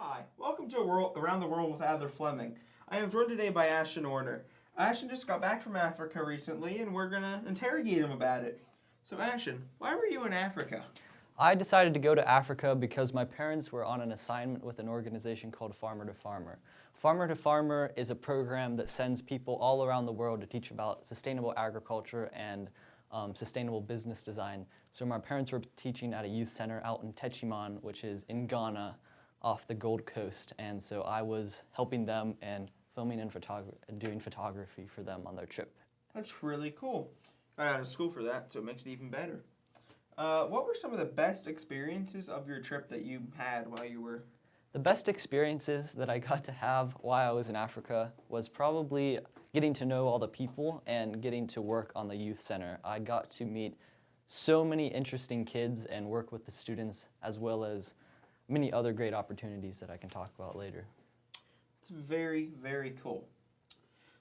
Hi, welcome to Around the World with Adler Fleming. I am joined today by Ashton Orner. Ashton just got back from Africa recently, and we're going to interrogate him about it. So Ashton, why were you in Africa? I decided to go to Africa because my parents were on an assignment with an organization called Farmer to Farmer. Farmer to Farmer is a program that sends people all around the world to teach about sustainable agriculture and sustainable business design. So my parents were teaching at a youth center out in Techiman, which is in Ghana, off the Gold Coast. And so I was helping them and filming and doing photography for them on their trip. That's really cool. Got out of school for that, so it makes it even better. What were some of the best experiences of your trip that you had while you were? The best experiences that I got to have while I was in Africa was probably getting to know all the people and getting to work on the youth center. I got to meet so many interesting kids and work with the students, as well as many other great opportunities that I can talk about later. It's very, very cool.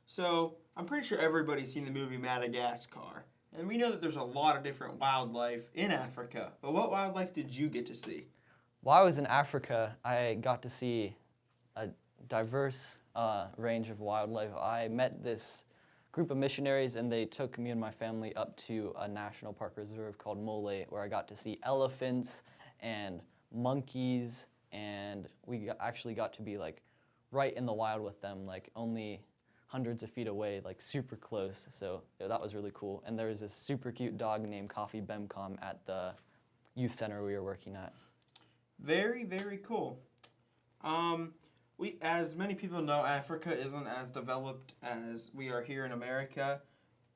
So, I'm pretty sure everybody's seen the movie Madagascar. And we know that there's a lot of different wildlife in Africa. But what wildlife did you get to see? While I was in Africa, I got to see a diverse range of wildlife. I met this group of missionaries, and they took me and my family up to a national park reserve called Mole, where I got to see elephants and monkeys, and we actually got to be like right in the wild with them, like only hundreds of feet away, like super close. So yeah, that was really cool. And there was this super cute dog named Coffee Bemcom at the youth center we were working at. Very, very cool. As many people know, Africa isn't as developed as we are here in America,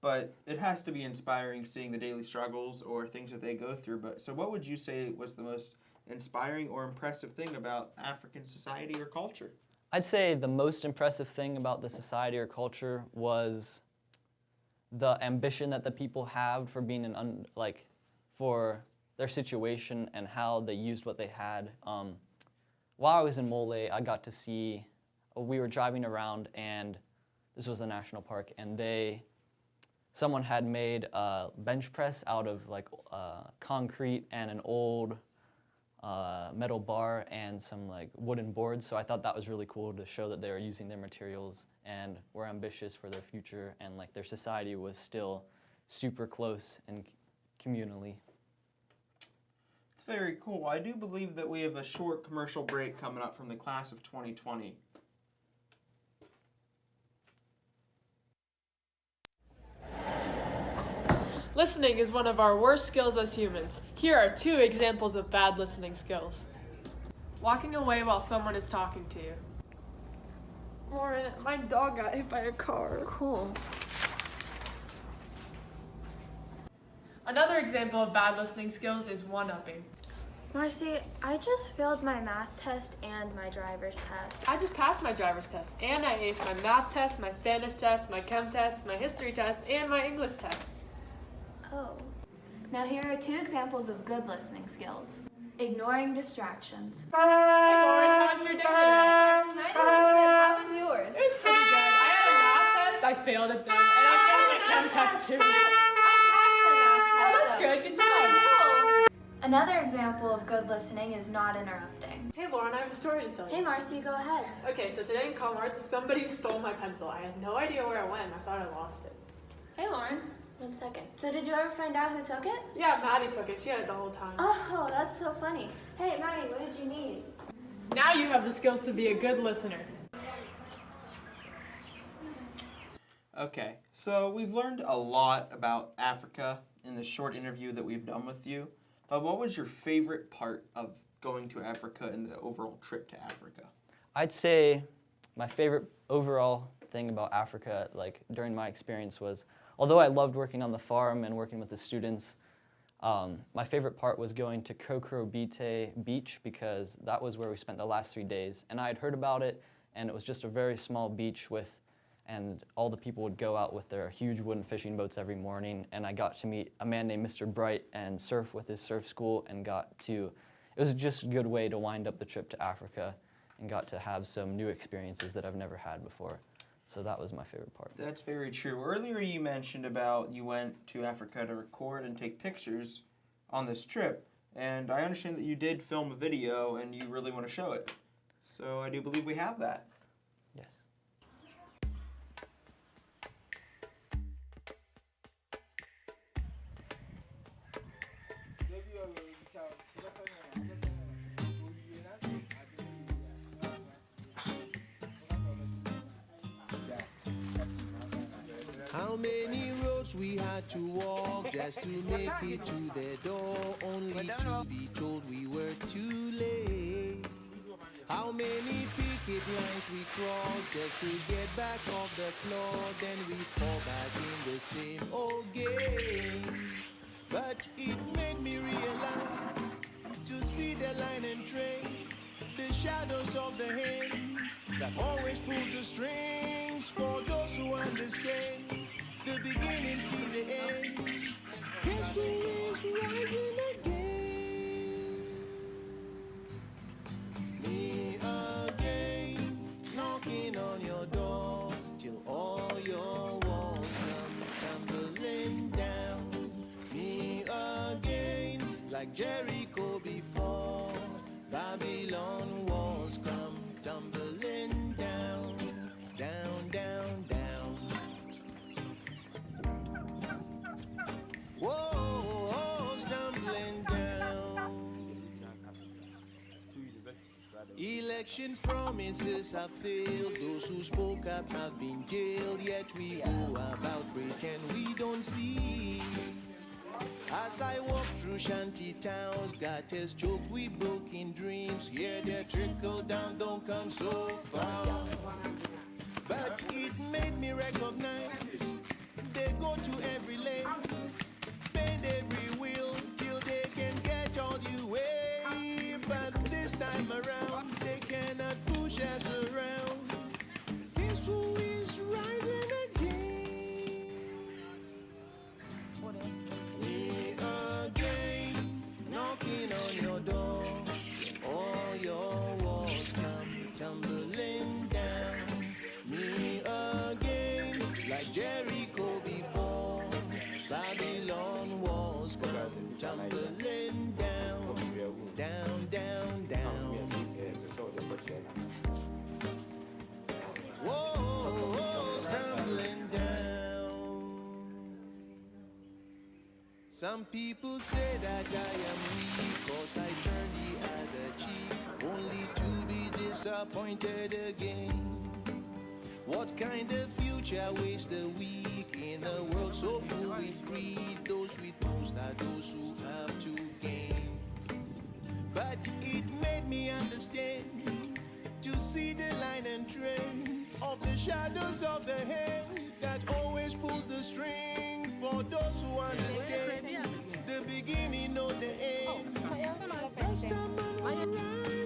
but it has to be inspiring seeing the daily struggles or things that they go through. So what would you say was the most inspiring or impressive thing about African society or culture? I'd say the most impressive thing about the society or culture was the ambition that the people have for being for their situation and how they used what they had. While I was in Mole, I got to see, we were driving around, and this was a national park, and someone had made a bench press out of concrete and an old metal bar and some wooden boards. So I thought that was really cool to show that they were using their materials and were ambitious for their future, and their society was still super close and communally. It's very cool. I do believe that we have a short commercial break coming up from the class of 2020. Listening is one of our worst skills as humans. Here are 2 examples of bad listening skills. Walking away while someone is talking to you. Lauren, my dog got hit by a car. Cool. Another example of bad listening skills is one-upping. Marcy, I just failed my math test and my driver's test. I just passed my driver's test, and I aced my math test, my Spanish test, my chem test, my history test, and my English test. Oh. Now here are 2 examples of good listening skills. Ignoring distractions. Hey Lauren, how was your day today? My day was good. How was yours? It was pretty good. I had a math test, I failed it though, and I failed my chem test too. I passed my math test. Oh, that's good. Good job. Another example of good listening is not interrupting. Hey Lauren, I have a story to tell you. Hey Marcy, go ahead. Okay, so today in Commerce, somebody stole my pencil. I had no idea where it went. I thought I lost it. Hey, Lauren. 1 second. So did you ever find out who took it? Yeah, Maddie took it. She had it the whole time. Oh, that's so funny. Hey, Maddie, what did you need? Now you have the skills to be a good listener. Okay, so we've learned a lot about Africa in the short interview that we've done with you. But what was your favorite part of going to Africa and the overall trip to Africa? I'd say my favorite overall thing about Africa, during my experience, was although I loved working on the farm and working with the students, my favorite part was going to Kokrobite Beach, because that was where we spent the last 3 days. And I had heard about it, and it was just a very small beach and all the people would go out with their huge wooden fishing boats every morning, and I got to meet a man named Mr. Bright and surf with his surf school, and it was just a good way to wind up the trip to Africa and got to have some new experiences that I've never had before. So that was my favorite part. That's very true. Earlier you mentioned about you went to Africa to record and take pictures on this trip, and I understand that you did film a video and you really want to show it. So I do believe we have that. Yes. How many roads we had to walk just to make it to the door, only to be told we were too late. How many picket lines we crossed just to get back off the floor, then we fall back in the same old game. But it made me realize to see the line and train, the shadows of the hand that always pull the strings for those who understand. The beginning, see the end. Guess who is rising again? Me again, knocking on your door till all your walls come tumbling down. Me again, like Jericho before, Babylon walls come tumbling down, down, down, down. Whoa, stumbling down. Election promises have failed. Those who spoke up have been jailed. Yet we go about pretend we don't see. As I walk through shanty towns, gutters choked with broken dreams. Yeah, they trickle down, don't come so far. But it made me recognize they go to every lane, bend every wheel till they can get all the way. But this time around, they cannot push us around. Guess who is rising again? Me again, knocking on your door. All your walls come tumbling down. Me again, like Jericho before. Babylon walls come tumbling down, down, down, down. Whoa, tumbling down. Some people say that I am weak 'cause I turn the other cheek, only to be disappointed again. What kind of future waits the weak in a world so full with greed? Those with most are those who have to gain. But it made me understand to see the line and trend of the shadows of the hand that always pulls the string for those who understand the beginning or the end. First time and we'll rise